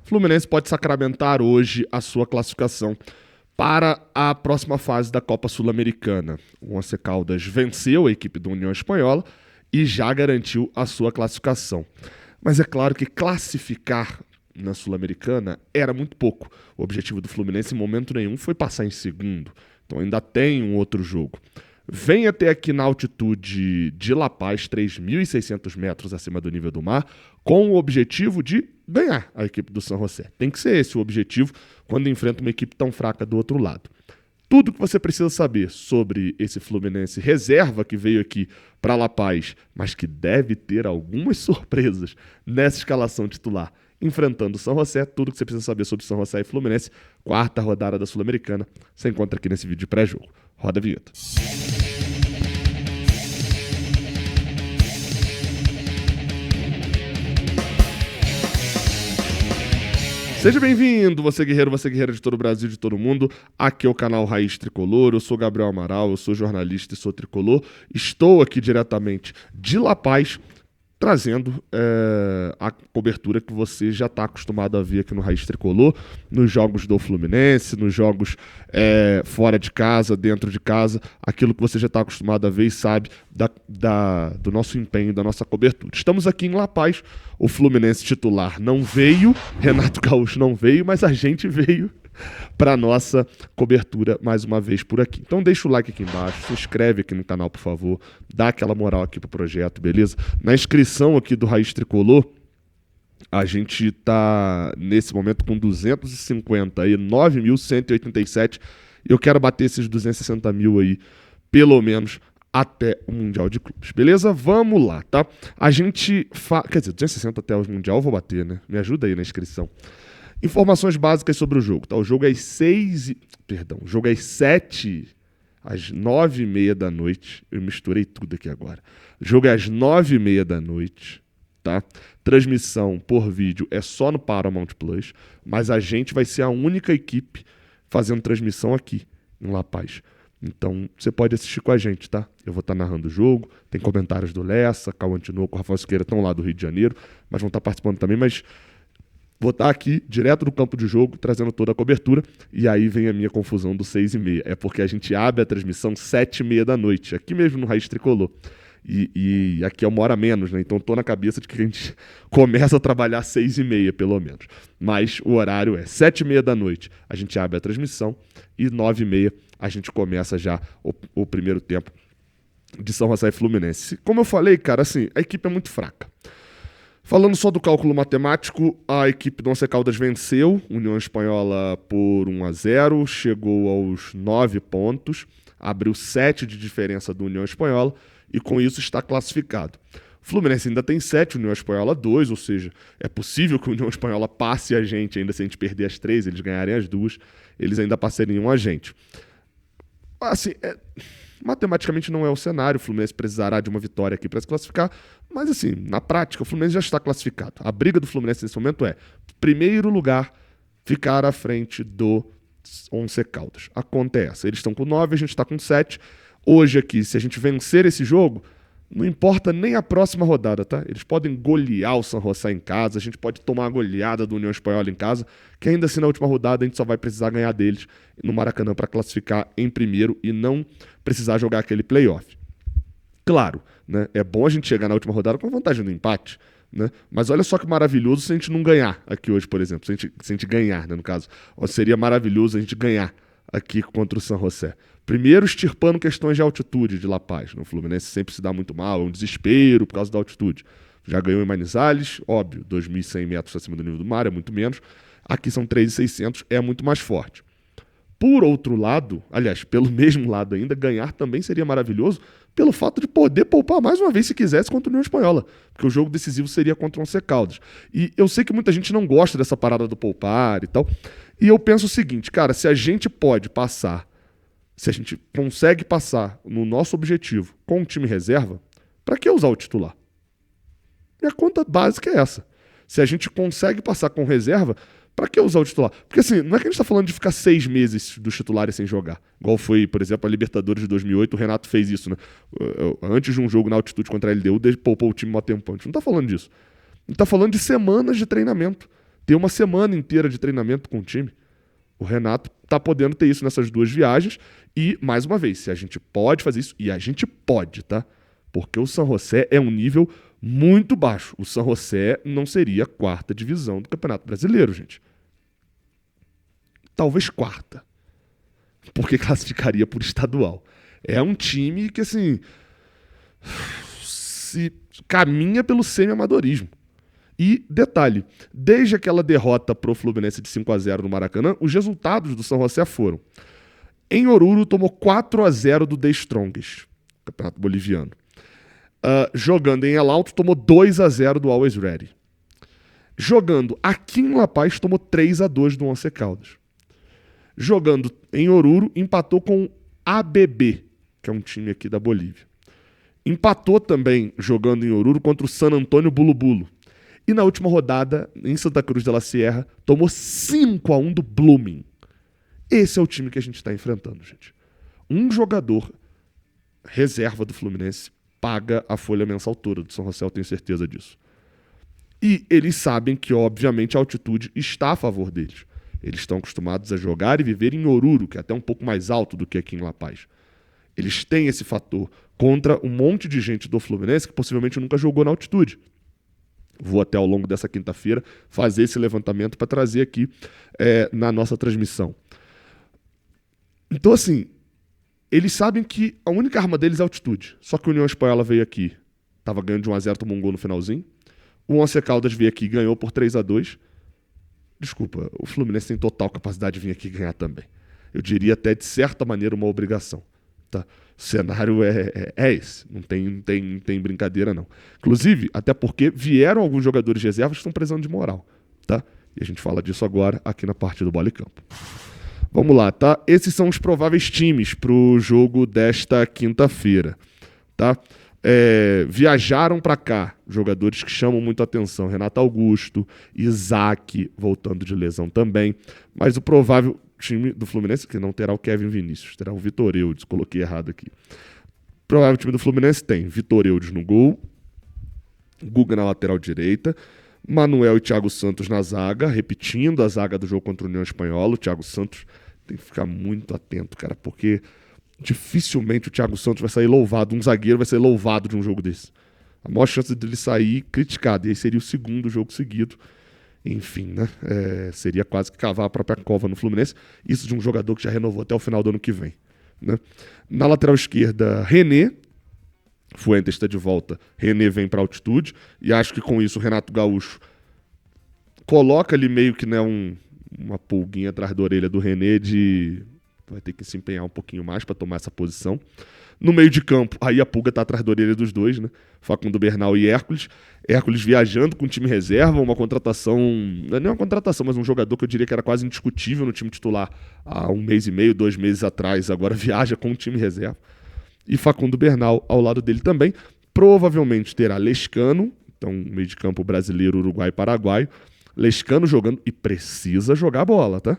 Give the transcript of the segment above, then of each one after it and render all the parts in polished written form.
Fluminense pode sacramentar hoje a sua classificação para a próxima fase da Copa Sul-Americana. O Once Caldas venceu a equipe da União Espanhola e já garantiu a sua classificação. Mas é claro que classificar na Sul-Americana era muito pouco. O objetivo do Fluminense em momento nenhum foi passar em segundo. Então ainda tem um outro jogo. Vem até aqui na altitude de La Paz, 3.600 metros acima do nível do mar, com o objetivo de ganhar a equipe do San José. Tem que ser esse o objetivo quando enfrenta uma equipe tão fraca do outro lado. Tudo que você precisa saber sobre esse Fluminense reserva que veio aqui para La Paz, mas que deve ter algumas surpresas nessa escalação titular, enfrentando o San José, tudo que você precisa saber sobre San José e Fluminense, quarta rodada da Sul-Americana, você encontra aqui nesse vídeo de pré-jogo. Roda a vinheta. Seja bem-vindo, você guerreiro de todo o Brasil, de todo mundo. Aqui é o canal Raiz Tricolor, eu sou Gabriel Amaral, eu sou jornalista e sou tricolor. Estou aqui diretamente de La Paz, trazendo a cobertura que você já está acostumado a ver aqui no Raiz Tricolor, nos jogos do Fluminense, nos jogos fora de casa, dentro de casa, aquilo que você já está acostumado a ver e sabe do nosso empenho, da nossa cobertura. Estamos aqui em La Paz, o Fluminense titular não veio, Renato Gaúcho não veio, mas a gente veio para nossa cobertura mais uma vez por aqui. Então deixa o like aqui embaixo, se inscreve aqui no canal, por favor, dá aquela moral aqui pro projeto, beleza? Na inscrição aqui do Raiz Tricolor, a gente tá nesse momento com 250 aí, 9.187, e eu quero bater esses 260 mil aí, pelo menos, até o Mundial de Clubes, beleza? Vamos lá, tá? A gente quer dizer, 260 até o Mundial eu vou bater, né? Me ajuda aí na inscrição. Informações básicas sobre o jogo, tá? O jogo é às 7, às 9h30 da noite. Eu misturei tudo aqui agora. O jogo é às 9h30 da noite, tá? Transmissão por vídeo é só no Paramount Plus, mas a gente vai ser a única equipe fazendo transmissão aqui em La Paz. Então, você pode assistir com a gente, tá? Eu vou estar narrando o jogo, tem comentários do Lessa, Cauã Tinoco, Rafael Siqueira estão lá do Rio de Janeiro, mas vão estar participando também, mas vou estar aqui, direto do campo de jogo, trazendo toda a cobertura, e aí vem a minha confusão do 6h30. É porque a gente abre a transmissão 7h30 da noite, aqui mesmo no Raiz Tricolor. E aqui é 1 hora menos, né? Então tô na cabeça de que a gente começa a trabalhar 6h30, pelo menos. Mas o horário é 7h30 da noite, a gente abre a transmissão, e 9h30 a gente começa já o primeiro tempo de São José e Fluminense. Como eu falei, cara, assim, a equipe é muito fraca. Falando só do cálculo matemático, a equipe do Once Caldas venceu União Espanhola por 1-0, chegou aos 9 pontos, abriu 7 de diferença do União Espanhola e com isso está classificado. O Fluminense ainda tem 7, União Espanhola 2, ou seja, é possível que a União Espanhola passe a gente, ainda se a gente perder as 3, eles ganharem as 2, eles ainda passariam a gente. Assim, matematicamente não é o cenário, o Fluminense precisará de uma vitória aqui para se classificar, mas assim, na prática o Fluminense já está classificado. A briga do Fluminense nesse momento é, primeiro lugar, ficar à frente do Once Caldas. A conta é essa, eles estão com 9, a gente está com 7. Hoje aqui, se a gente vencer esse jogo, não importa nem a próxima rodada, tá? Eles podem golear o San José em casa, a gente pode tomar a goleada do União Espanhola em casa, que ainda assim na última rodada a gente só vai precisar ganhar deles no Maracanã para classificar em primeiro e não precisar jogar aquele playoff. Claro, né? É bom a gente chegar na última rodada com a vantagem do empate, né? Mas olha só que maravilhoso se a gente não ganhar aqui hoje, por exemplo. Se a gente ganhar, né, no caso. Seria maravilhoso a gente ganhar aqui contra o San José. Primeiro, extirpando questões de altitude de La Paz. O Fluminense sempre se dá muito mal, é um desespero por causa da altitude. Já ganhou em Manizales, óbvio, 2.100 metros acima do nível do mar, é muito menos. Aqui são 3.600, é muito mais forte. Por outro lado, aliás, pelo mesmo lado ainda, ganhar também seria maravilhoso pelo fato de poder poupar mais uma vez se quisesse contra a União Espanhola, porque o jogo decisivo seria contra o Once Caldas. E eu sei que muita gente não gosta dessa parada do poupar e tal, e eu penso o seguinte, cara, se a gente pode passar, se a gente consegue passar no nosso objetivo com um time reserva, para que usar o titular? Minha conta básica é essa. Se a gente consegue passar com reserva, para que usar o titular? Porque assim, não é que a gente está falando de ficar 6 meses dos titulares sem jogar. Igual foi, por exemplo, a Libertadores de 2008, o Renato fez isso, né? Antes de um jogo na altitude contra a LDU, poupou o time mó tempão. A gente não está falando disso. A gente está falando de semanas de treinamento. ter uma semana inteira de treinamento com o time. O Renato tá podendo ter isso nessas 2 viagens e, mais uma vez, se a gente pode fazer isso, e a gente pode, tá? Porque o San José é um nível muito baixo. O San José não seria a 4ª divisão do Campeonato Brasileiro, gente. Talvez 4ª. Porque classificaria por estadual. É um time que, assim, se caminha pelo semi-amadorismo. E, detalhe, desde aquela derrota pro Fluminense de 5-0 no Maracanã, os resultados do San José foram: em Oruro, tomou 4-0 do The Strongest, campeonato boliviano. Jogando em El Alto, tomou 2-0 do Always Ready. Jogando aqui em La Paz, tomou 3-2 do Once Caldas. Jogando em Oruro, empatou com ABB, que é um time aqui da Bolívia. Empatou também, jogando em Oruro, contra o San Antonio Bulu Bulu. E na última rodada, em Santa Cruz de la Sierra, tomou 5-1 do Blooming. Esse é o time que a gente está enfrentando, gente. Um jogador reserva do Fluminense paga a folha mensal toda do São José, eu tenho certeza disso. E eles sabem que, obviamente, a altitude está a favor deles. Eles estão acostumados a jogar e viver em Oruro, que é até um pouco mais alto do que aqui em La Paz. Eles têm esse fator contra um monte de gente do Fluminense que possivelmente nunca jogou na altitude. Vou até ao longo dessa quinta-feira fazer esse levantamento para trazer aqui na nossa transmissão. Então, assim, eles sabem que a única arma deles é a altitude. Só que a União Espanhola veio aqui, estava ganhando de 1-0, tomou um gol no finalzinho. O Once Caldas veio aqui e ganhou por 3-2. Desculpa, o Fluminense tem total capacidade de vir aqui ganhar também. Eu diria até, de certa maneira, uma obrigação. Tá? O cenário é esse, não tem brincadeira não. Inclusive, até porque vieram alguns jogadores de reservas que estão precisando de moral, tá? E a gente fala disso agora aqui na parte do Bola e Campo. Vamos lá, tá? Esses são os prováveis times para o jogo desta quinta-feira, tá? Viajaram para cá jogadores que chamam muito a atenção: Renato Augusto, Isaac, voltando de lesão também, mas o provável time do Fluminense, que não terá o Kevin Vinícius, terá o Vitor Eudes, coloquei errado aqui. O provável time do Fluminense tem Vitor Eudes no gol, Guga na lateral direita, Manuel e Thiago Santos na zaga, repetindo a zaga do jogo contra a União Espanhola. O Thiago Santos tem que ficar muito atento, cara, porque dificilmente o Thiago Santos vai sair louvado, um zagueiro vai sair louvado de um jogo desse. A maior chance dele sair criticado, e aí seria o segundo jogo seguido. Enfim, né? Seria quase que cavar a própria cova no Fluminense. Isso de um jogador que já renovou até o final do ano que vem, né? Na lateral esquerda, René. Fuentes está de volta. René vem para altitude. E acho que com isso o Renato Gaúcho coloca ali meio que, né, uma pulguinha atrás da orelha do René de... vai ter que se empenhar um pouquinho mais para tomar essa posição. No meio de campo, aí a pulga está atrás da orelha dos dois, né? Facundo Bernal e Hércules. Hércules viajando com o time reserva, uma contratação, não é nem uma contratação, mas um jogador que eu diria que era quase indiscutível no time titular há 1 mês e meio, 2 meses atrás, agora viaja com o time reserva. E Facundo Bernal ao lado dele também. Provavelmente terá Lescano, então meio de campo brasileiro, Uruguai e Paraguai. Lescano jogando, e precisa jogar bola, tá?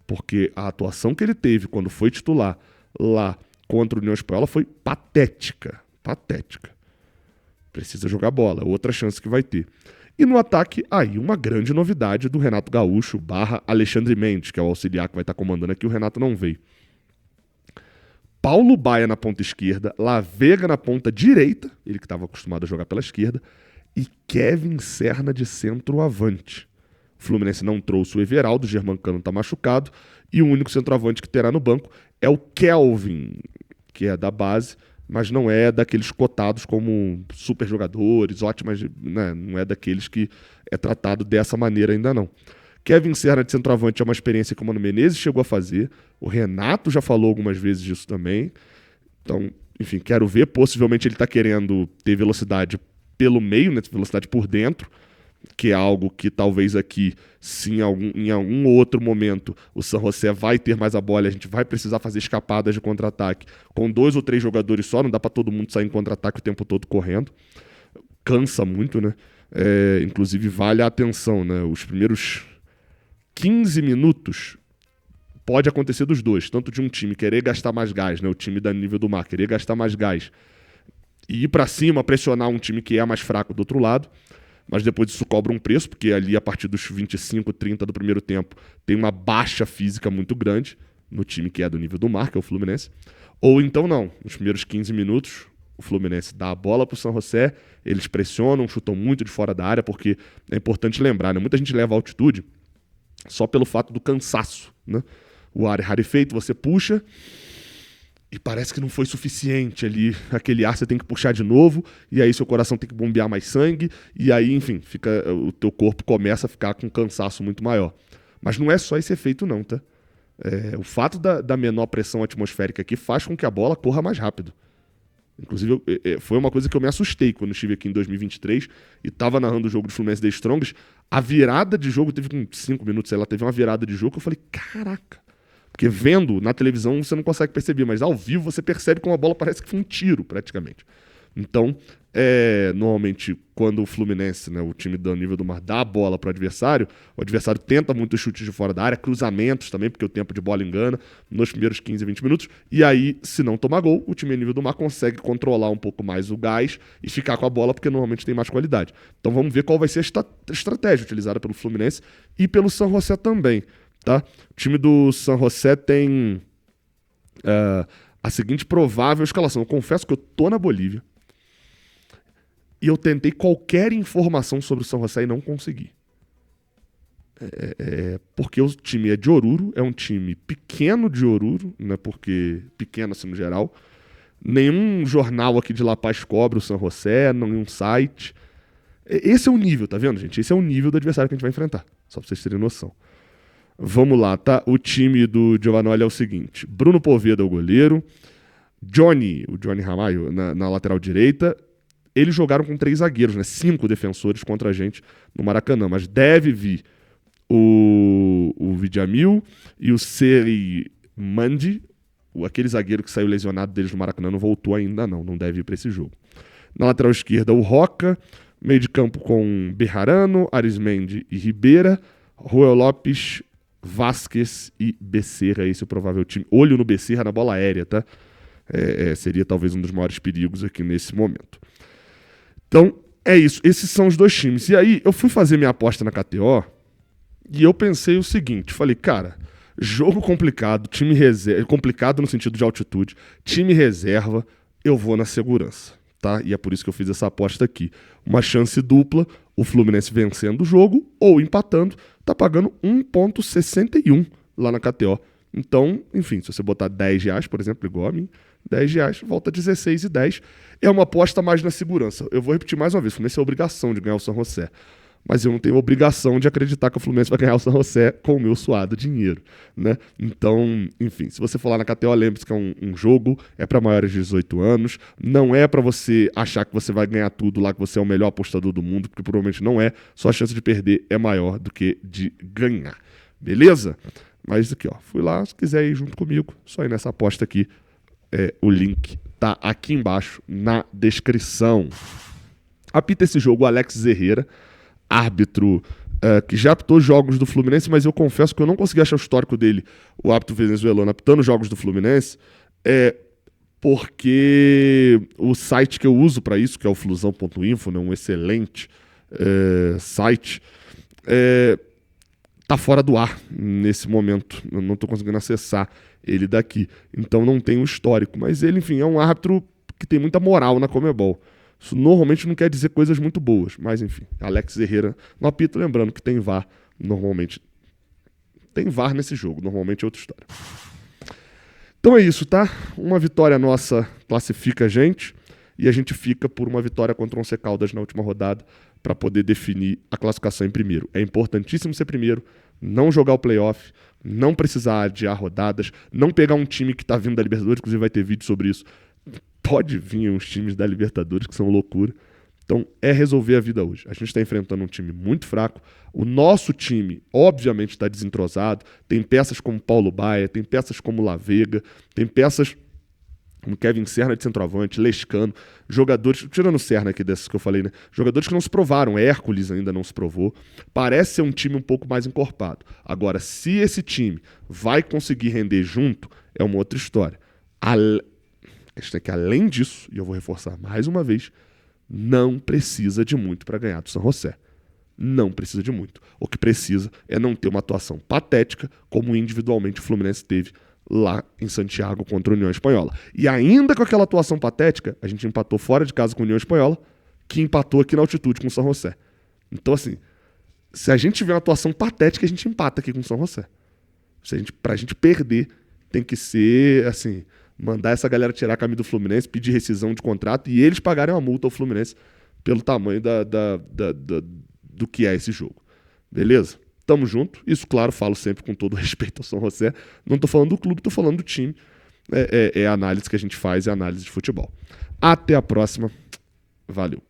Porque a atuação que ele teve quando foi titular lá contra o União Espanhola foi patética. Patética. Precisa jogar bola, outra chance que vai ter. E no ataque, aí uma grande novidade do Renato Gaúcho / Alexandre Mendes, que é o auxiliar que vai estar comandando aqui, o Renato não veio. Paulo Baia na ponta esquerda, Lavega na ponta direita, ele que estava acostumado a jogar pela esquerda, e Kevin Serna de centroavante. O Fluminense não trouxe o Everaldo, o Germancano está machucado, e o único centroavante que terá no banco é o Kelvin, que é da base, mas não é daqueles cotados como super jogadores, ótimas, né? Não é daqueles que é tratado dessa maneira ainda não. Kevin Serna de centroavante é uma experiência que o Mano Menezes chegou a fazer, o Renato já falou algumas vezes disso também, então, enfim, quero ver, possivelmente ele está querendo ter velocidade pelo meio, né? Velocidade por dentro, que é algo que talvez aqui, sim, em algum outro momento, o San José vai ter mais a bola, a gente vai precisar fazer escapadas de contra-ataque com 2 ou 3 jogadores só, não dá para todo mundo sair em contra-ataque o tempo todo correndo, cansa muito, né? Inclusive vale a atenção, né? Os primeiros 15 minutos pode acontecer dos dois, tanto de um time querer gastar mais gás, né? O time da nível do mar querer gastar mais gás e ir para cima, pressionar um time que é mais fraco do outro lado, mas depois isso cobra um preço, porque ali a partir dos 25, 30 do primeiro tempo tem uma baixa física muito grande no time que é do nível do mar, que é o Fluminense. Ou então não, nos primeiros 15 minutos o Fluminense dá a bola para o San José, eles pressionam, chutam muito de fora da área, porque é importante lembrar, né? Muita gente leva a altitude só pelo fato do cansaço, né? O ar é rarefeito, você puxa e parece que não foi suficiente ali. Aquele ar você tem que puxar de novo, e aí seu coração tem que bombear mais sangue, e aí, enfim, o teu corpo começa a ficar com um cansaço muito maior. Mas não é só esse efeito não, tá? O fato da menor pressão atmosférica aqui faz com que a bola corra mais rápido. Inclusive, foi uma coisa que eu me assustei quando estive aqui em 2023 e estava narrando o jogo do Fluminense The Strongest. A virada de jogo, teve com 5 minutos, sei lá, teve uma virada de jogo que eu falei, caraca. Porque vendo na televisão você não consegue perceber, mas ao vivo você percebe como a bola parece que foi um tiro, praticamente. Então, normalmente, quando o Fluminense, né, o time do nível do mar, dá a bola para o adversário tenta muitos chutes de fora da área, cruzamentos também, porque o tempo de bola engana, nos primeiros 15, 20 minutos, e aí, se não tomar gol, o time do nível do mar consegue controlar um pouco mais o gás e ficar com a bola, porque normalmente tem mais qualidade. Então vamos ver qual vai ser a estratégia utilizada pelo Fluminense e pelo San José também. Tá? O time do San José tem a seguinte provável escalação. Eu confesso que eu tô na Bolívia e eu tentei qualquer informação sobre o San José e não consegui. Porque o time é de Oruro, é um time pequeno de Oruro, né? Porque pequeno assim no geral. Nenhum jornal aqui de La Paz cobre o San José, nenhum site. Esse é o nível, tá vendo, gente? Esse é o nível do adversário que a gente vai enfrentar, só pra vocês terem noção. Vamos lá, tá? O time do Giovanoli é o seguinte: Bruno Poveda é o goleiro, o Johnny Ramalho na lateral direita. Eles jogaram com 3 zagueiros, né? 5 defensores contra a gente no Maracanã, mas deve vir o Vidjamil e o Seri Mandi, aquele zagueiro que saiu lesionado deles no Maracanã, não voltou ainda não deve ir para esse jogo. Na lateral esquerda, o Roca, meio de campo com Bejarano, Arismendi e Ribeira, Ruel Lopes, Vasquez e Becerra, esse é o provável time. Olho no Becerra na bola aérea, tá? Seria talvez um dos maiores perigos aqui nesse momento. Então, é isso. Esses são os 2 times. E aí, eu fui fazer minha aposta na KTO e eu pensei o seguinte, falei, cara, jogo complicado, time reserva, complicado no sentido de altitude, time reserva, eu vou na segurança, tá? E é por isso que eu fiz essa aposta aqui. Uma chance dupla, o Fluminense vencendo o jogo ou empatando, tá pagando 1,61 lá na KTO. Então, enfim, se você botar R$10, por exemplo, igual a mim, R$10, volta 16,10. É uma aposta mais na segurança. Eu vou repetir mais uma vez, o Fluminense tem a obrigação de ganhar o San José. Mas eu não tenho obrigação de acreditar que o Fluminense vai ganhar o San José com o meu suado dinheiro, né? Então, enfim, se você for lá na KTO, lembre-se que é um jogo, é para maiores de 18 anos, não é para você achar que você vai ganhar tudo lá, que você é o melhor apostador do mundo, porque provavelmente não é, só a chance de perder é maior do que de ganhar, beleza? Mas aqui, ó, fui lá, se quiser ir junto comigo, só ir nessa aposta aqui, o link tá aqui embaixo na descrição. Apita esse jogo o Alex Herrera, árbitro que já apitou jogos do Fluminense, mas eu confesso que eu não consegui achar o histórico dele, o árbitro venezuelano apitando jogos do Fluminense, porque o site que eu uso para isso, que é o flusão.info, né, um excelente site, tá fora do ar nesse momento. Eu não estou conseguindo acessar ele daqui. Então não tem o histórico. Mas ele, enfim, é um árbitro que tem muita moral na Conmebol. Isso normalmente não quer dizer coisas muito boas. Mas, enfim, Alex Herrera no apito, lembrando que tem VAR normalmente. Tem VAR nesse jogo, normalmente é outra história. Então é isso, tá? Uma vitória nossa classifica a gente. E a gente fica por uma vitória contra o Once Caldas na última rodada para poder definir a classificação em primeiro. É importantíssimo ser primeiro, não jogar o playoff, não precisar adiar rodadas, não pegar um time que está vindo da Libertadores, inclusive vai ter vídeo sobre isso. Pode vir uns times da Libertadores que são loucura. Então é resolver a vida hoje. A gente está enfrentando um time muito fraco. O nosso time, obviamente, está desentrosado. Tem peças como Paulo Baia, tem peças como La Vega, tem peças como Kevin Serna de centroavante, Lescano, jogadores, tirando o Serna aqui dessas que eu falei, né? Jogadores que não se provaram, Hércules ainda não se provou. Parece ser um time um pouco mais encorpado. Agora, se esse time vai conseguir render junto, é uma outra história. A questão é que, além disso, e eu vou reforçar mais uma vez, não precisa de muito para ganhar do San José. Não precisa de muito. O que precisa é não ter uma atuação patética, como individualmente o Fluminense teve lá em Santiago contra a União Espanhola. E ainda com aquela atuação patética, a gente empatou fora de casa com a União Espanhola, que empatou aqui na altitude com o San José. Então, assim, se a gente tiver uma atuação patética, a gente empata aqui com o San José. Pra gente perder, tem que ser, assim, mandar essa galera tirar a camisa do Fluminense, pedir rescisão de contrato e eles pagarem uma multa ao Fluminense pelo tamanho do que é esse jogo. Beleza? Tamo junto. Isso, claro, falo sempre com todo respeito ao São José. Não tô falando do clube, tô falando do time. É a análise que a gente faz, é a análise de futebol. Até a próxima. Valeu.